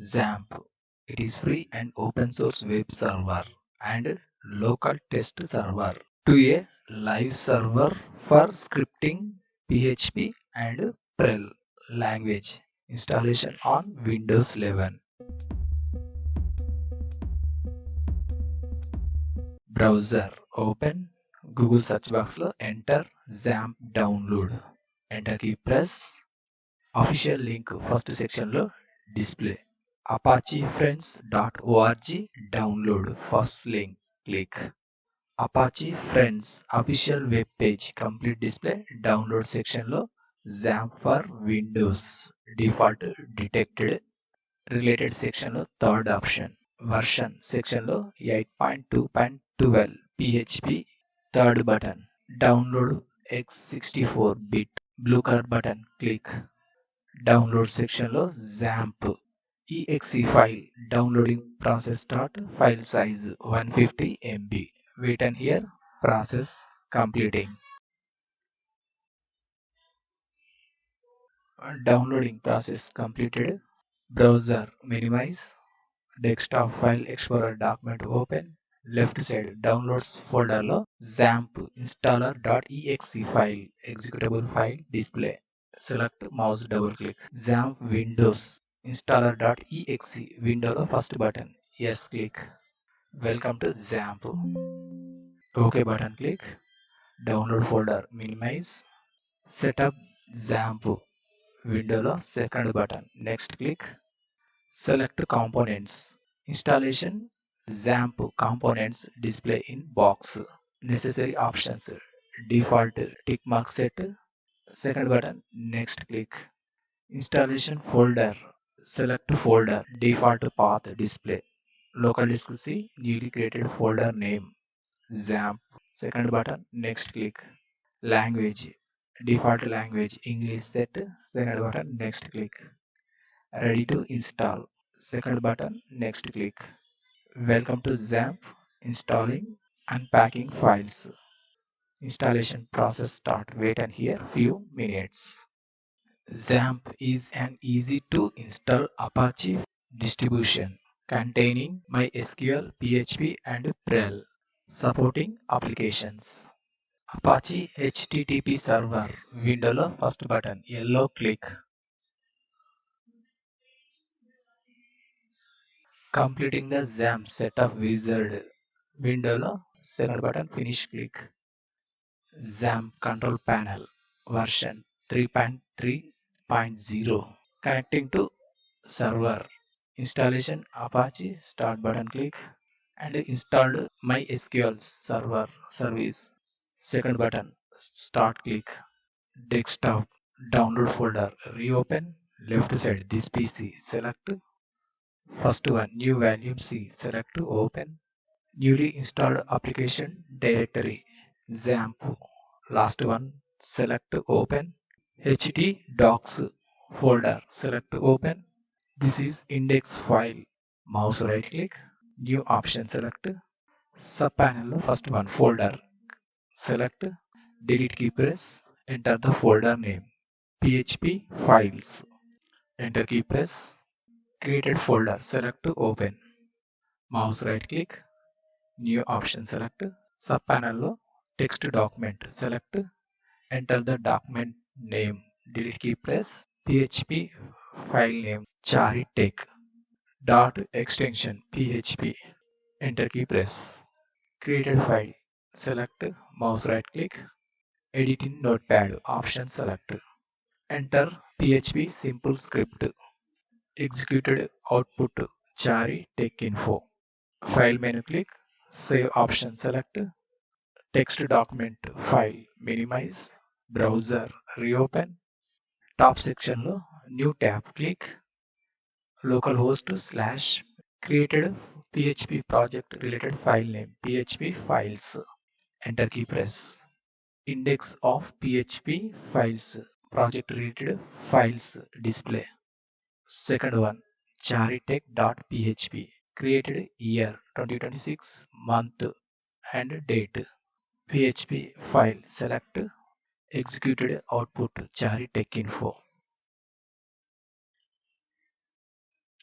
XAMPP. It is free and open source web server and local test server to a live server for scripting PHP and Perl language installation on Windows 11. Browser open Google search box lo enter XAMPP download. Enter key press. Official link first section lo display. ApacheFriends.org download first link click. Apache Friends official web page complete display download section lo XAMPP for Windows default detected related section lo third option version section lo 8.2.12 PHP third button download x64-bit blue color button click download section lo XAMPP exe file downloading process start file size 150 MB wait and here process completing downloading process completed browser minimize desktop file explorer document open left side downloads folder lo XAMPP installer.exe file executable file display select mouse double click XAMPP Windows installer.exe window lo first button yes click welcome to XAMPP OK button click download folder minimize setup XAMPP window lo second button next click select components installation XAMPP components display in box necessary options default tick mark set second button next click installation folder select folder default path display local disk C newly created folder name XAMPP second button next click language default language English set second button next click ready to install second button next click welcome to XAMPP installing unpacking files installation process start wait and here few minutes XAMPP is an easy to install Apache distribution containing MySQL, PHP and Perl supporting applications. Apache HTTP Server window lo first button yellow click. Completing the XAMPP setup wizard window lo second button finish click. XAMPP control panel version 3.3.0 connecting to server installation Apache start button click and installed MySQL server service second button start click desktop download folder reopen left side this PC select first one new volume C select open newly installed application directory XAMPP last one select open ht docs folder select open this is index file mouse right click new option select sub panel first one folder select delete key press enter the folder name php files enter key press created folder select open mouse right click new option select sub panel text document select enter the document name delete key press php file name charitech dot extension php enter key press created file select mouse right click edit in notepad option select enter php simple script executed output chari tech info file menu click save option select text document file minimize browser reopen top section lo new tab click localhost slash created php project related file name php files enter key press index of php files project related files display second one charitech.php created year 2026 month and date php file select executed output charitech info